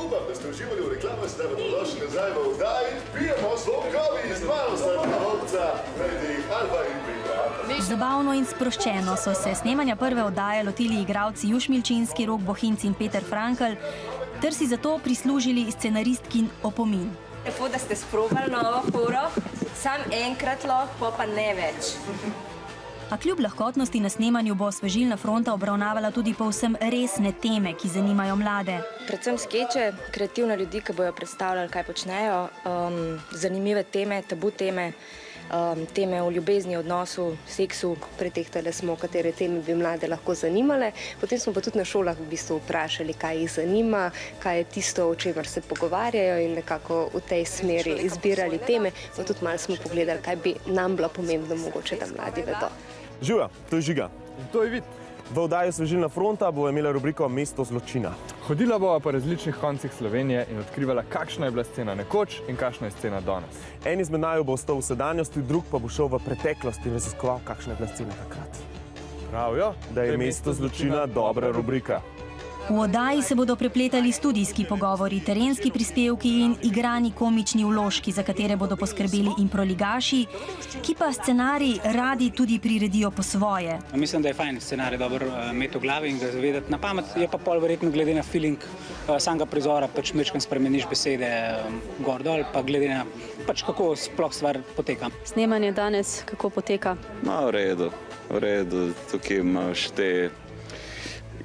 Upam, da ste uživali v reklami, ste dobrodošli nazaj v oddaji. Pijemo slonkovi iz Malostrana Hopca, Freddy, Alfa in Beta. Zabavno in sproščeno so se snemanja prve oddaje lotili igralci Juš Milčinski, Rok Bohinc in Peter Frankl, ter si zato prislužili scenaristkin opomin. Lepo, da ste sprobali novo furo, sam enkrat lahko, pa ne več. A kljub lahkotnosti na snemanju bo Osvežilna fronta obravnavala tudi povsem resne teme, ki zanimajo mlade. Predvsem skeče, kreativne ljudi, ki bojo predstavljali, kaj počnejo, zanimive teme, tabu teme, teme o ljubezni, odnosu, seksu. Pretehtali smo, katere teme bi mlade lahko zanimale. Potem smo pa tudi na šolah v bistvu vprašali, kaj jih zanima, kaj je tisto, o čemer se pogovarjajo in nekako v tej smeri izbirali teme. Pa tudi malo smo pogledali, kaj bi nam bilo pomembno mogoče, da mladi vedo. Živa, to je Žiga. In to je Vid. V oddaji Osvežilna fronta bo imela rubriko Mesto zločina. Hodila bova po različnih koncih Slovenije in odkrivala, kakšna je bila scena nekoč in kakšna je scena danes. En izmed naju bo ostal v sedanjosti, drug pa bo šel v preteklost in raziskoval, kakšna je bila scena takrat. Pravijo, Da je Mesto zločina dobra rubrika. V oddaji se bodo prepletali studijski pogovori, terenski prispevki in igrani komični vložki, za katere bodo poskrbeli improligaši, ki pa scenarij radi tudi priredijo po svoje. Mislim, da je fajn scenarij dobro imeti v glavi in ga zavedati na pamet. Je pa pol verjetno glede na feeling samega prizora, pač majčkeno spremeniš besede gor dol, pa glede na pač kako sploh stvar poteka. Snemanje danes kako poteka? V redu. Tukaj imaš te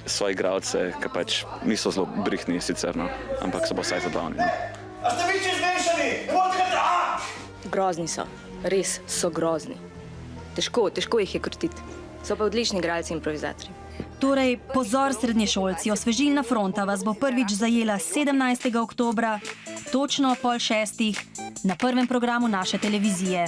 svoje igralce, ki pač niso zelo brihni sicer, ampak so pa vsaj zabavni. A ste vi čez mešani? Ne morate ga Grozni so, res so grozni. Težko jih je krutiti. So pa odlični igralci in improvizatorji. Torej, pozor srednješolci, Osvežilna fronta vas bo prvič zajela 17. oktobra, točno 5:30 na prvem programu naše televizije.